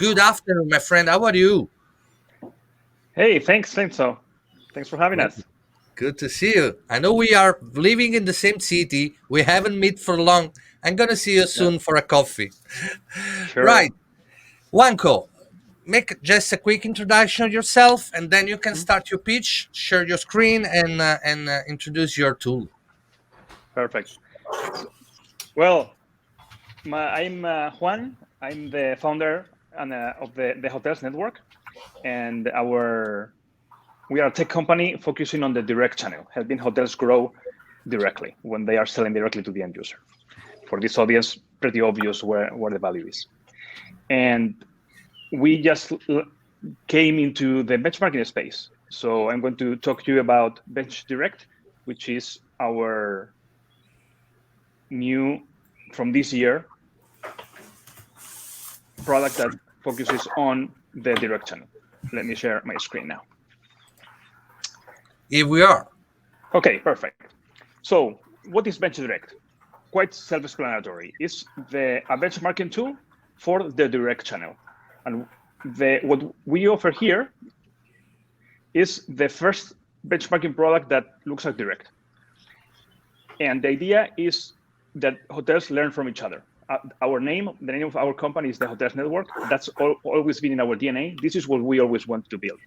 Good afternoon, my friend. How are you? Hey, thanks, so. Thanks for having Good. us. Good to see you. I know we are living in the same city. We haven't met for long. I'm gonna see you Yeah, soon for a coffee. sure. Right, Wanko. Make just a quick introduction of yourself, and then you can Mhm. start your pitch, share your screen, and introduce your tool. Perfect. So, well, I'm Juan. I'm the founder of the Hotels Network, and we are a tech company focusing on the direct channel, helping hotels grow directly when they are selling directly to the end user. For this audience, pretty obvious where the value is. And we just came into the benchmarking space. So I'm going to talk to you about Bench Direct, which is our new, from this year, product that focuses on the direct channel. Let me share my screen now. Here we are. Okay, perfect. So what is Bench Direct? Quite self-explanatory. It's a benchmarking tool for the direct channel. And what we offer here is the first benchmarking product that looks at direct. And the idea is that hotels learn from each other. The name of our company is the Hotels Network. That's always been in our DNA. This is what we always want to build.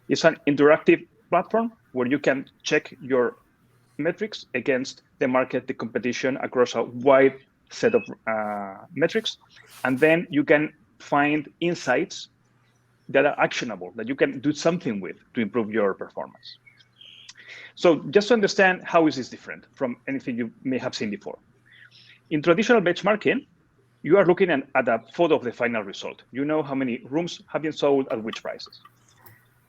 It's an interactive platform where you can check your metrics against the market, the competition across a wide set of metrics. And then you can find insights that are actionable, that you can do something with to improve your performance. So just to understand how is this different from anything you may have seen before. In traditional benchmarking, you are looking at a photo of the final result. You know how many rooms have been sold at which prices.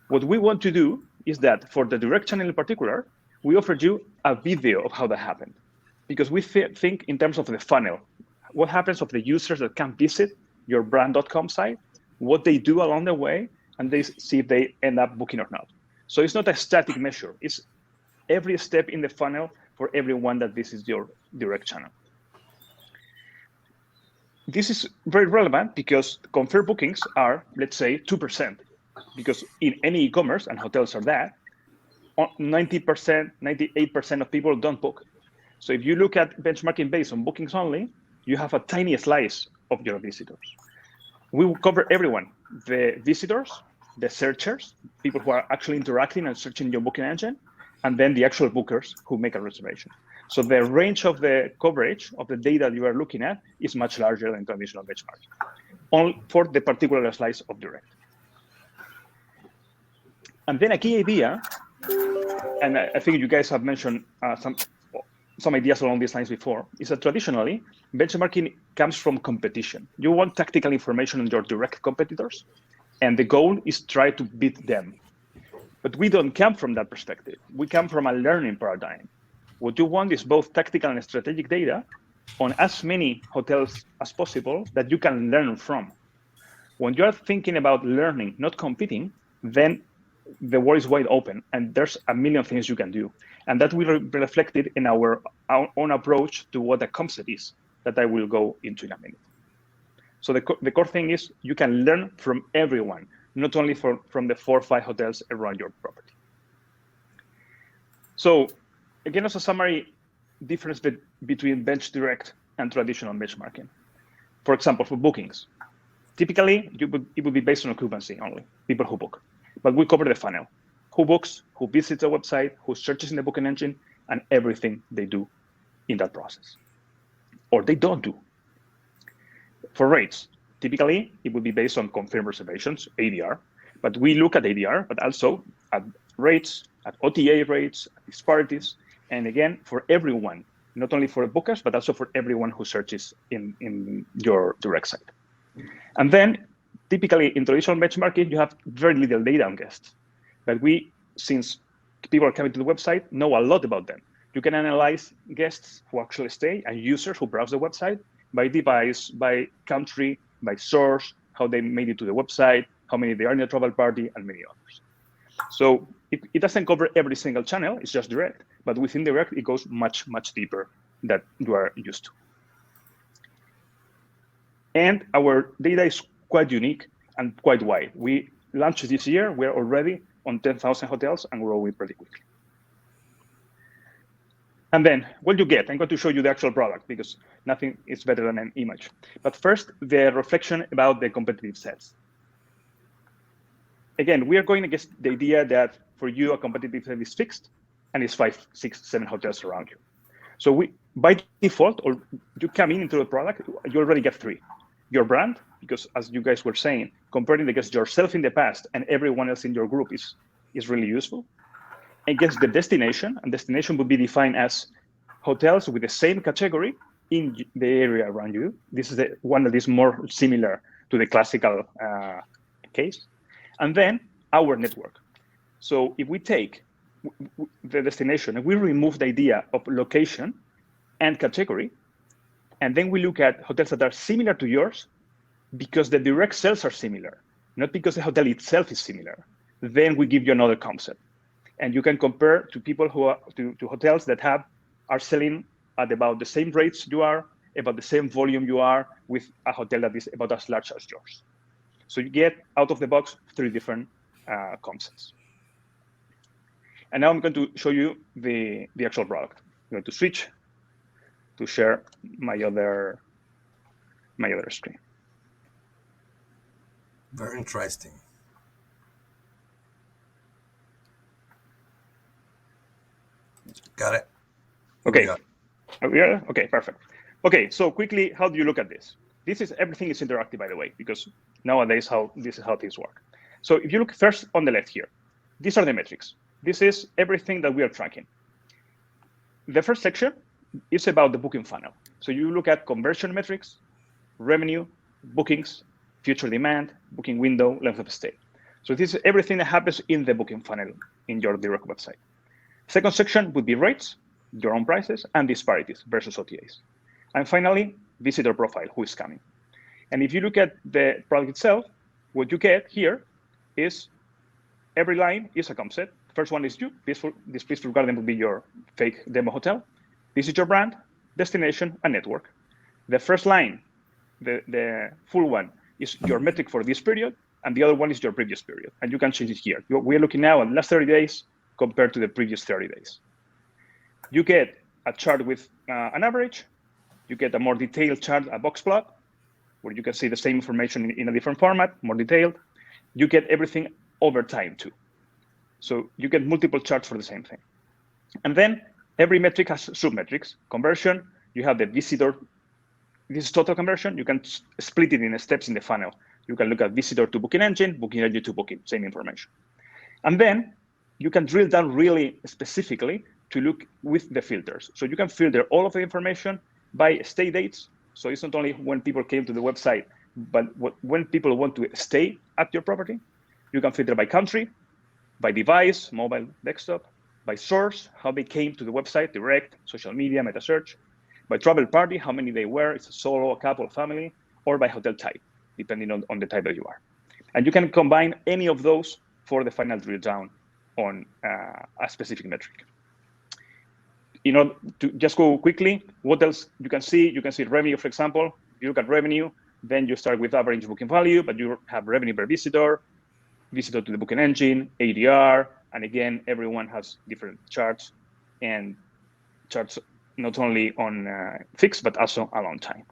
What we want to do is that for the direct channel in particular, we offered you a video of how that happened. Because we think in terms of the funnel, what happens of the users that can visit your brand.com site, what they do along the way, and they see if they end up booking or not. So it's not a static measure. It's every step in the funnel for everyone that visits your direct channel. This is very relevant because confirmed bookings are, let's say, 2%, because in any e-commerce, and hotels are that, 90%, 98% of people don't book. So if you look at benchmarking based on bookings only, you have a tiny slice of your visitors. We will cover everyone, the visitors, the searchers, people who are actually interacting and searching your booking engine, and then the actual bookers who make a reservation. So the range of the coverage of the data you are looking at is much larger than traditional benchmarking, only for the particular slice of direct. And then a key idea, and I think you guys have mentioned some ideas along these lines before, is that traditionally, benchmarking comes from competition. You want tactical information on your direct competitors, and the goal is try to beat them. But we don't come from that perspective. We come from a learning paradigm. What you want is both tactical and strategic data on as many hotels as possible that you can learn from. When you are thinking about learning, not competing, then the world is wide open and there's a million things you can do. And that will be reflected in our own approach to what a concept is that I will go into in a minute. So the core thing is you can learn from everyone, not only from the 4 or 5 hotels around your property. So again, as a summary, difference between bench direct and traditional benchmarking. For example, for bookings, typically it would be based on occupancy only, people who book. But we cover the funnel. Who books, who visits the website, who searches in the booking engine, and everything they do in that process. Or they don't do. For rates, typically it would be based on confirmed reservations, ADR. But we look at ADR, but also at rates, at OTA rates, at disparities, and again, for everyone, not only for bookers, but also for everyone who searches in your direct site. And then typically in traditional benchmarking, you have very little data on guests. But we, since people are coming to the website, know a lot about them. You can analyze guests who actually stay and users who browse the website by device, by country, by source, how they made it to the website, how many they are in a travel party, and many others. So it doesn't cover every single channel, it's just direct. But within direct, it goes much, much deeper than you are used to. And our data is quite unique and quite wide. We launched this year. We're already on 10,000 hotels and growing pretty quickly. And then what you get, I'm going to show you the actual product because nothing is better than an image. But first, the reflection about the competitive sets. Again, we are going against the idea that for you, a competitive set is fixed and it's 5, 6, 7 hotels around you. So we, by default, or you come into the product, you already get 3. Your brand, because as you guys were saying, comparing against yourself in the past and everyone else in your group is really useful. Against the destination, and destination would be defined as hotels with the same category in the area around you. This is the one that is more similar to the classical case. And then our network. So if we take the destination and we remove the idea of location and category, and then we look at hotels that are similar to yours because the direct sales are similar, not because the hotel itself is similar, then we give you another concept. And you can compare to people who are to hotels that are selling at about the same rates you are, about the same volume you are, with a hotel that is about as large as yours. So you get out of the box 3 different concepts. And now I'm going to show you the actual product. I'm going to switch to share my other screen. Very interesting. Got it. Okay. Okay, perfect. Okay, so quickly, how do you look at this? Everything is interactive, by the way, because nowadays this is how things work. So if you look first on the left here, these are the metrics. This is everything that we are tracking. The first section is about the booking funnel. So you look at conversion metrics, revenue, bookings, future demand, booking window, length of stay. So this is everything that happens in the booking funnel in your direct website. Second section would be rates, your own prices, and disparities versus OTAs. And finally, visitor profile, who is coming. And if you look at the product itself, what you get here is every line is a concept. First one is you. This peaceful garden will be your fake demo hotel. This is your brand, destination, and network. The first line, the full one, is your metric for this period, and the other one is your previous period. And you can change it here. We're looking now at the last 30 days compared to the previous 30 days. You get a chart with an average. You get a more detailed chart, a box plot, where you can see the same information in a different format, more detailed. You get everything over time too. So you get multiple charts for the same thing. And then every metric has sub-metrics. Conversion, you have the visitor. This is total conversion. You can split it in steps in the funnel. You can look at visitor to booking engine to booking, same information. And then you can drill down really specifically to look with the filters. So you can filter all of the information by stay dates. So it's not only when people came to the website, but when people want to stay at your property. You can filter by country, by device, mobile, desktop, by source, how they came to the website, direct, social media, meta search, by travel party, how many they were, it's a solo, a couple, family, or by hotel type, depending on the type that you are. And you can combine any of those for the final drill down on a specific metric. You know, to just go quickly, what else you can see? You can see revenue, for example. If you look at revenue, then you start with average booking value, but you have revenue per visitor to the booking engine, ADR, and again, everyone has different charts, and charts not only on fixed, but also a long time.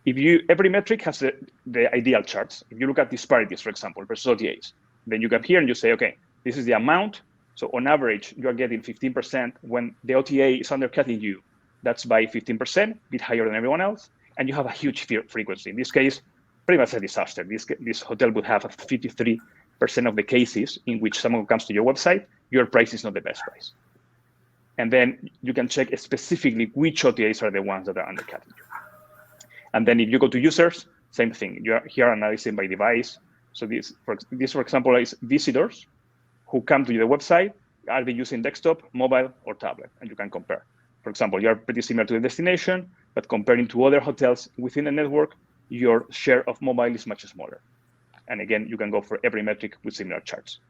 Every metric has the ideal charts. If you look at disparities, for example, versus OTAs, then you come here and you say, okay, this is the amount. So on average, you are getting 15% when the OTA is undercutting you. That's by 15%, a bit higher than everyone else. And you have a huge frequency. In this case, pretty much a disaster. This hotel would have 53% of the cases in which someone comes to your website, your price is not the best price. And then you can check specifically which OTAs are the ones that are undercutting you. And then if you go to users, same thing. You are here analyzing by device. So this, for example, is visitors who come to the website. Are they using desktop, mobile, or tablet? And you can compare. For example, you are pretty similar to the destination, but comparing to other hotels within the network, your share of mobile is much smaller. And again, you can go for every metric with similar charts.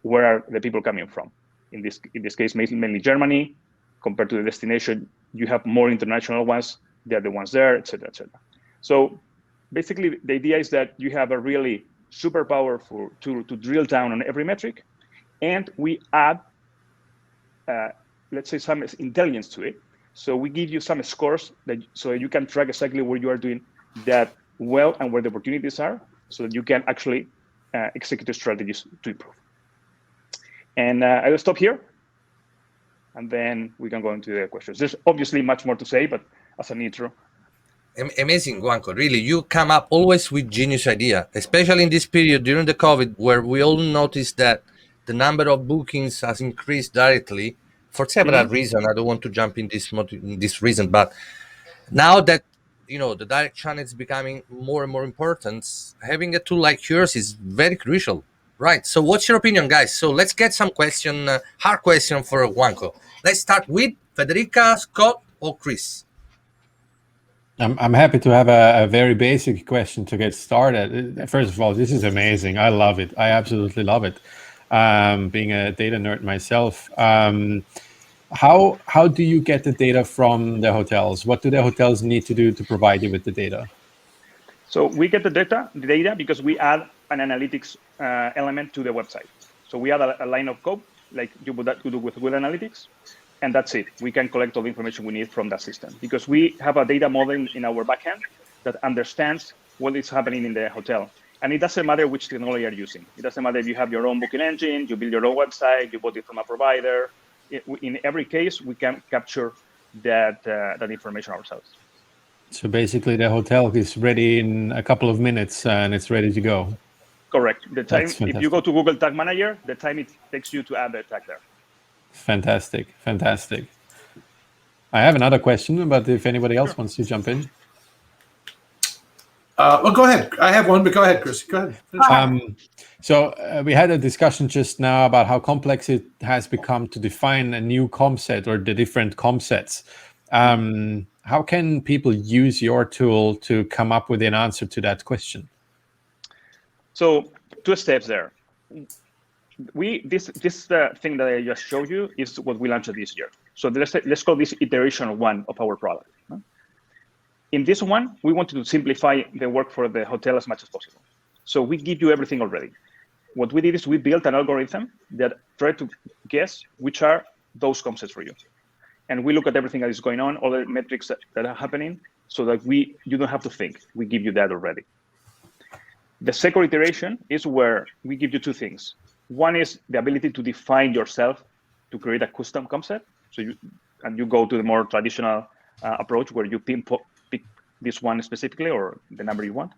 Where are the people coming from? In this case, mainly Germany. Compared to the destination, you have more international ones. They're the ones there, et cetera, et cetera. So basically, the idea is that you have a really super powerful to drill down on every metric, and we add, let's say, some intelligence to it. So we give you some scores so you can track exactly where you are doing that well and where the opportunities are, so that you can actually execute the strategies to improve. And I will stop here, and then we can go into the questions. There's obviously much more to say, but as an intro. Amazing, Juanco. Really, you come up always with genius idea, especially in this period during the COVID, where we all noticed that the number of bookings has increased directly for several reasons. I don't want to jump in this reason, but now that the direct channel is becoming more and more important, having a tool like yours is very crucial. Right. So, what's your opinion, guys? So, let's get some hard question for Juanco. Let's start with Federica, Scott, or Chris. I'm happy to have a very basic question to get started. First of all, this is amazing. I love it. I absolutely love it. Being a data nerd myself, how do you get the data from the hotels? What do the hotels need to do to provide you with the data? So we get the data because we add an analytics element to the website. So we add a line of code like you would do with Google Analytics, and that's it. We can collect all the information we need from that system because we have a data model in our backend that understands what is happening in the hotel. And it doesn't matter which technology you're using. It doesn't matter if you have your own booking engine, you build your own website, you bought it from a provider. In every case, we can capture that information ourselves. So basically, the hotel is ready in a couple of minutes and it's ready to go. Correct. The time, if you go to Google Tag Manager, the time it takes you to add the tag there. Fantastic. Fantastic. I have another question, but if anybody else wants to jump in. Well, go ahead. I have one, but go ahead, Chris. Go ahead. So we had a discussion just now about how complex it has become to define a new comp set or the different comp sets. How can people use your tool to come up with an answer to that question? So 2 steps there. This thing that I just showed you is what we launched this year. So let's call this iteration 1 of our product. In this one, we wanted to simplify the work for the hotel as much as possible. So we give you everything already. What we did is we built an algorithm that tried to guess which are those concepts for you. And we look at everything that is going on, all the metrics that are happening, so that you don't have to think. We give you that already. The second iteration is where we give you 2 things. One is the ability to define yourself to create a custom concept. So you go to the more traditional approach where you pick this one specifically or the number you want.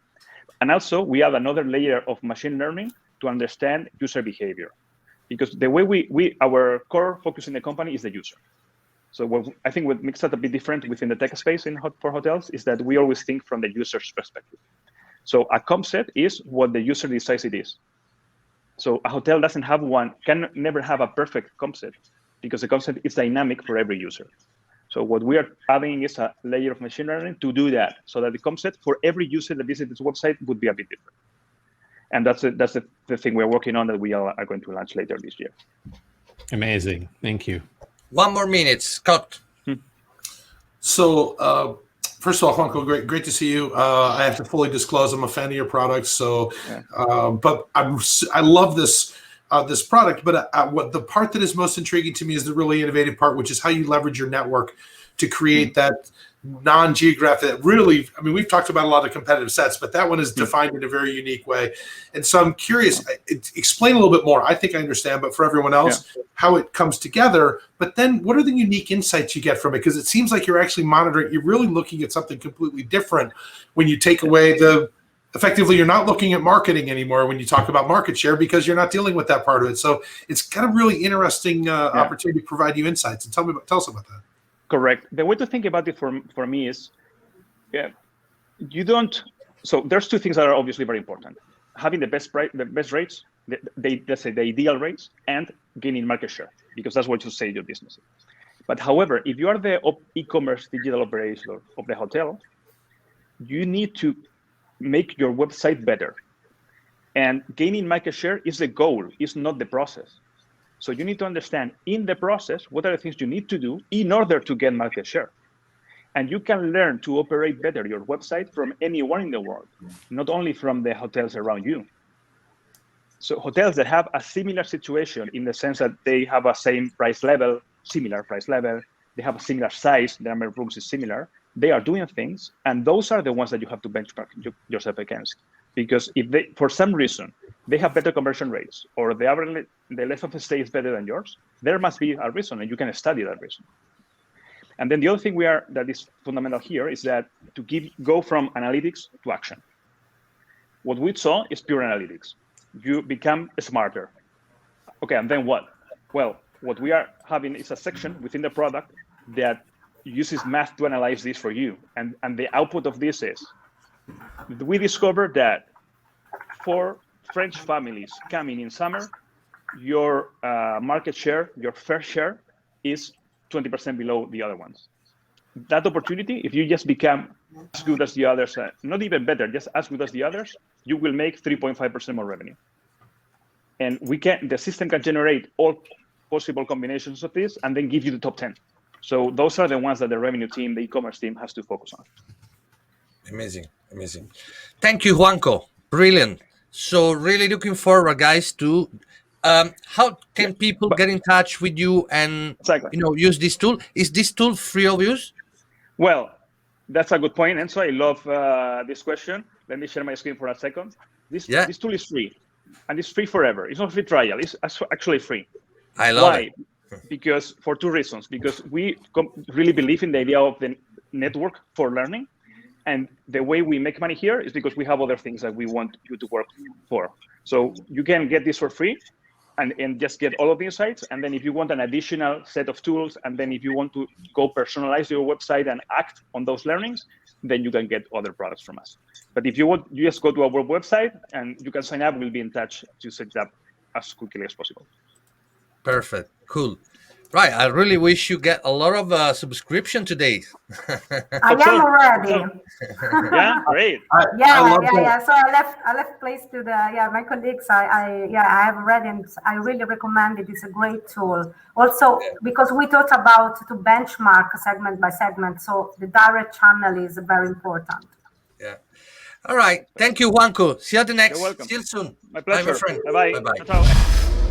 And also we add another layer of machine learning to understand user behavior, because the way our core focus in the company is the user. So I think what makes that a bit different within the tech space for hotels is that we always think from the user's perspective. So a comp set is what the user decides it is. So a hotel doesn't have can never have a perfect comp set because the comp set is dynamic for every user. So what we are adding is a layer of machine learning to do that, so that the comp set for every user that visits this website would be a bit different. And that's the thing we're working on that we are going to launch later this year. Amazing. Thank you. 1 more minute, Scott. So, first of all, Juanco, great to see you. I have to fully disclose I'm a fan of your products. So, but I love this product. But what the part that is most intriguing to me is the really innovative part, which is how you leverage your network to create that non-geographic. That really, I mean, we've talked about a lot of competitive sets, but that one is defined in a very unique way. And so I'm curious, explain a little bit more. I think I understand, but for everyone else, how it comes together. But then what are the unique insights you get from it? Because it seems like you're actually monitoring, you're really looking at something completely different when you take away effectively, you're not looking at marketing anymore when you talk about market share, because you're not dealing with that part of it. So it's kind of really interesting opportunity to provide you insights. And tell us about that. Correct. The way to think about it for me is, so there's 2 things that are obviously very important: having the best rates, let's say the ideal rates, and gaining market share, because that's what you say your business. But however, if you are the e-commerce digital operator of the hotel, you need to make your website better. And gaining market share is the goal, is not the process. So you need to understand in the process what are the things you need to do in order to get market share. And you can learn to operate better your website from anywhere in the world, not only from the hotels around you. So hotels that have a similar situation in the sense that they have a same price level, similar price level, they have a similar size, the number of rooms is similar, they are doing things, and those are the ones that you have to benchmark yourself against. Because if they, for some reason, they have better conversion rates, or the average, the length of stay is better than yours, there must be a reason, and you can study that reason. And then the other thing that is fundamental here is that to go from analytics to action. What we saw is pure analytics. You become smarter. Okay, and then what? Well, what we are having is a section within the product that uses math to analyze this for you. And the output of this is, we discovered that for French families coming in summer, your market share, your fair share is 20% below the other ones. That opportunity, if you just become as good as the others, not even better, just as good as the others, you will make 3.5% more revenue. And the system can generate all possible combinations of this and then give you the top 10. So those are the ones that the revenue team, the e-commerce team has to focus on. Amazing, amazing. Thank you, Juanco. Brilliant. So really looking forward, guys, to how can people get in touch with you and use this tool? Is this tool free of use? Well, that's a good point, and so I love this question. Let me share my screen for a second. This tool is free, and it's free forever. It's not free trial. It's actually free. I love it. Because for two reasons. Because we really believe in the idea of the network for learning, and the way we make money here is because we have other things that we want you to work for. So you can get this for free and just get all of the insights. And then if you want an additional set of tools, and then if you want to go personalize your website and act on those learnings, then you can get other products from us. But if you want, you just go to our website and you can sign up. We'll be in touch to set it up as quickly as possible. Perfect. Cool. Right. I really wish you get a lot of subscription today. I am already. Yeah, great. Yeah. So I left place to my colleagues. I have read and I really recommend it. It's a great tool. Also, because we talked about to benchmark segment by segment, so the direct channel is very important. Yeah. All right. Thank you, Juanco. See you at the next. You're welcome. See you soon. My pleasure. Bye, my friend. Bye-bye. Bye-bye. Ciao.